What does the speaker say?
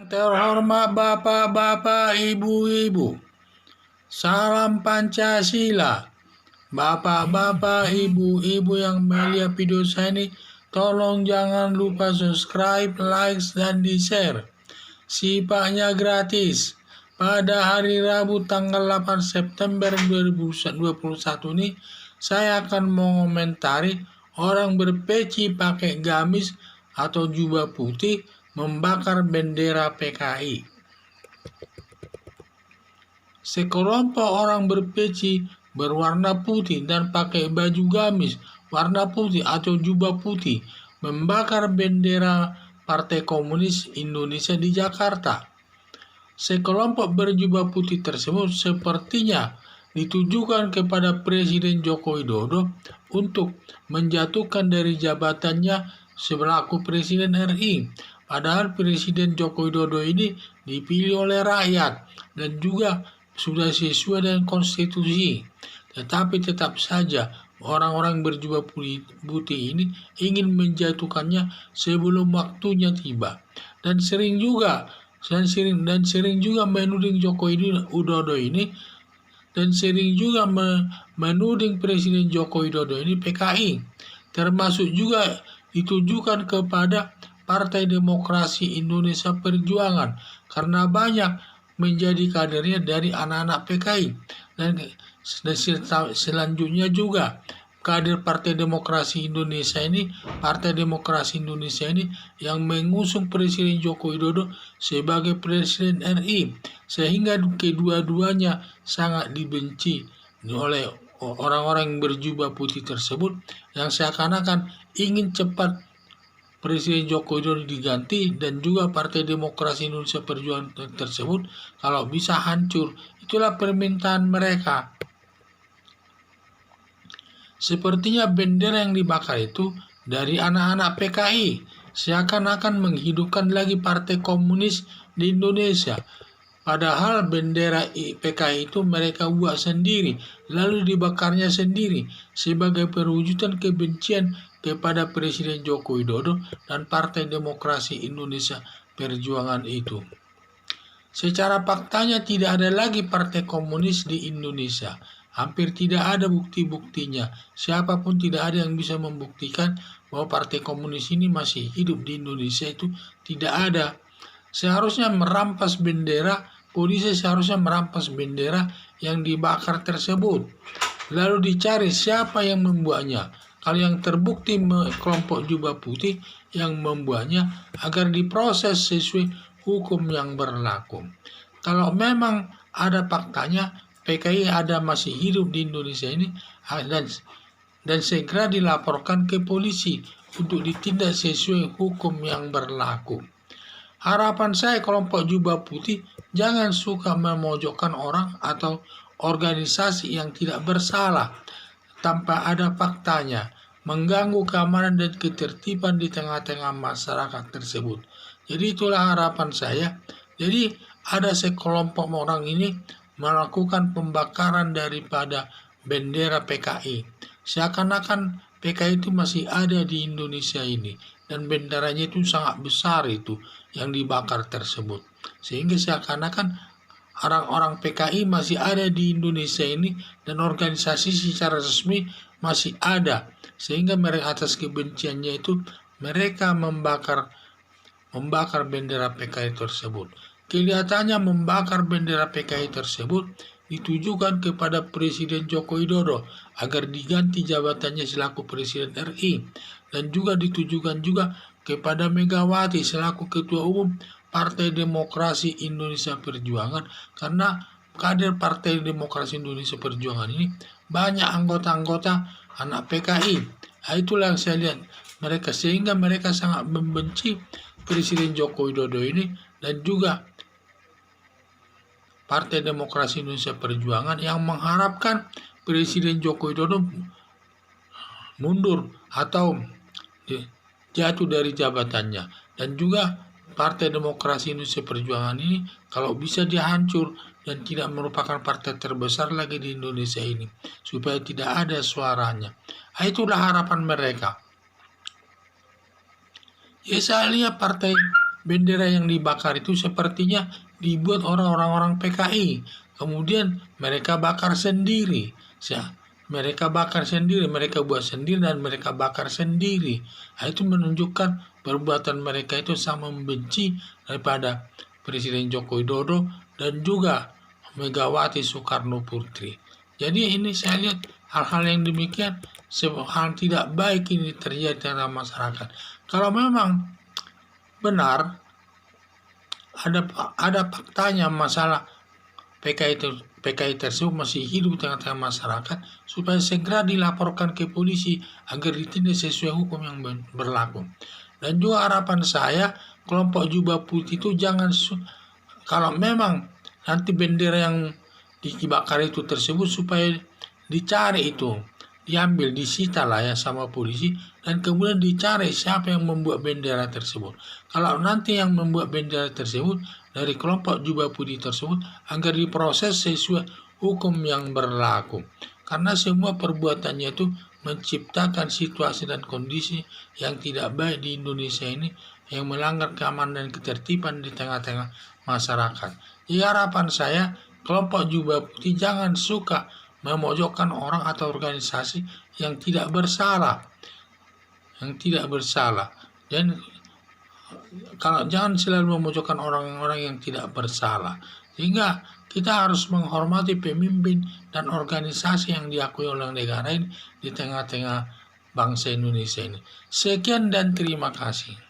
Terhormat Bapak-Bapak, Ibu-Ibu, salam Pancasila. Bapak-Bapak, Ibu-Ibu yang melihat video saya ini, tolong jangan lupa subscribe, like, dan di-share. Sifatnya gratis. Pada hari Rabu tanggal 8 September 2021 ini, saya akan mengomentari orang berpeci pakai gamis atau jubah putih membakar bendera PKI. Sekelompok orang berpeci berwarna putih dan pakai baju gamis warna putih atau jubah putih membakar bendera Partai Komunis Indonesia di Jakarta. Sekelompok berjubah putih tersebut sepertinya ditujukan kepada Presiden Joko Widodo untuk menjatuhkan dari jabatannya selaku Presiden RI. Padahal Presiden Joko Widodo ini dipilih oleh rakyat dan juga sudah sesuai dengan konstitusi. Tetapi tetap saja orang-orang berjubah putih ini ingin menjatuhkannya sebelum waktunya tiba. Dan sering juga menuding Joko Widodo ini dan sering juga menuding Presiden Joko Widodo ini PKI, termasuk juga ditujukan kepada Partai Demokrasi Indonesia Perjuangan karena banyak menjadi kadernya dari anak-anak PKI dan selanjutnya juga kader Partai Demokrasi Indonesia ini yang mengusung Presiden Joko Widodo sebagai Presiden RI, sehingga kedua-duanya sangat dibenci oleh orang-orang yang berjubah putih tersebut yang seakan-akan ingin cepat Presiden Joko Widodo diganti dan juga Partai Demokrasi Indonesia Perjuangan tersebut kalau bisa hancur. Itulah permintaan mereka. Sepertinya bendera yang dibakar itu dari anak-anak PKI, seakan-akan menghidupkan lagi Partai Komunis di Indonesia. Padahal bendera PKI itu mereka buat sendiri, lalu dibakarnya sendiri sebagai perwujudan kebencian kepada Presiden Joko Widodo dan Partai Demokrasi Indonesia Perjuangan itu. Secara faktanya tidak ada lagi Partai Komunis di Indonesia. Hampir tidak ada bukti-buktinya. Siapapun tidak ada yang bisa membuktikan bahwa Partai Komunis ini masih hidup di Indonesia, itu tidak ada. Seharusnya merampas bendera, polisi seharusnya merampas bendera yang dibakar tersebut. Lalu dicari siapa yang membuatnya. Kalau yang terbukti kelompok jubah putih yang membuatnya agar diproses sesuai hukum yang berlaku. Kalau memang ada faktanya PKI masih hidup di Indonesia ini dan segera dilaporkan ke polisi untuk ditindak sesuai hukum yang berlaku. Harapan saya kelompok jubah putih jangan suka memojokkan orang atau organisasi yang tidak bersalah tanpa ada faktanya, mengganggu keamanan dan ketertiban di tengah-tengah masyarakat tersebut. Jadi itulah harapan saya. Jadi ada sekelompok orang ini melakukan pembakaran daripada bendera PKI. Seakan-akan PKI itu masih ada di Indonesia ini dan benderanya itu sangat besar itu yang dibakar tersebut. Sehingga seakan-akan orang-orang PKI masih ada di Indonesia ini dan organisasi secara resmi masih ada, sehingga mereka atas kebenciannya itu mereka membakar bendera PKI tersebut. Kelihatannya membakar bendera PKI tersebut ditujukan kepada Presiden Joko Widodo agar diganti jabatannya selaku Presiden RI, dan juga ditujukan juga kepada Megawati selaku Ketua Umum Partai Demokrasi Indonesia Perjuangan, karena kader Partai Demokrasi Indonesia Perjuangan ini banyak anggota-anggota anak PKI. Itulah yang saya lihat mereka, sehingga mereka sangat membenci Presiden Joko Widodo ini dan juga Partai Demokrasi Indonesia Perjuangan yang mengharapkan Presiden Joko Widodo mundur atau jatuh dari jabatannya, dan juga Partai Demokrasi Indonesia Perjuangan ini kalau bisa dihancur dan tidak merupakan partai terbesar lagi di Indonesia ini, supaya tidak ada suaranya. Itulah harapan mereka. Ya, saya lihat Partai bendera yang dibakar itu sepertinya dibuat orang-orang PKI. Kemudian mereka bakar sendiri. Mereka bakar sendiri, mereka buat sendiri dan mereka bakar sendiri. Nah, itu menunjukkan perbuatan mereka itu sama membenci daripada Presiden Joko Widodo dan juga Megawati Soekarno Putri. Jadi ini saya lihat hal-hal yang demikian hal tidak baik ini terjadi dalam masyarakat. Kalau memang benar ada faktanya masalah PKI tersebut masih hidup di tengah-tengah masyarakat, supaya segera dilaporkan ke polisi agar ditindak sesuai hukum yang berlaku. Dan juga harapan saya, kelompok jubah putih itu jangan, kalau memang nanti bendera yang dibakar itu tersebut, supaya dicari itu, diambil, disita lah ya sama polisi, dan kemudian dicari siapa yang membuat bendera tersebut. Kalau nanti yang membuat bendera tersebut dari kelompok jubah putih tersebut, agar diproses sesuai hukum yang berlaku. Karena semua perbuatannya itu menciptakan situasi dan kondisi yang tidak baik di Indonesia ini, yang melanggar keamanan dan ketertiban di tengah-tengah masyarakat. Jadi harapan saya, kelompok jubah putih jangan suka memojokkan orang atau organisasi yang tidak bersalah. Dan kalau jangan selalu memojokkan orang-orang yang tidak bersalah. Sehingga kita harus menghormati pemimpin dan organisasi yang diakui oleh negara ini di tengah-tengah bangsa Indonesia ini. Sekian dan terima kasih.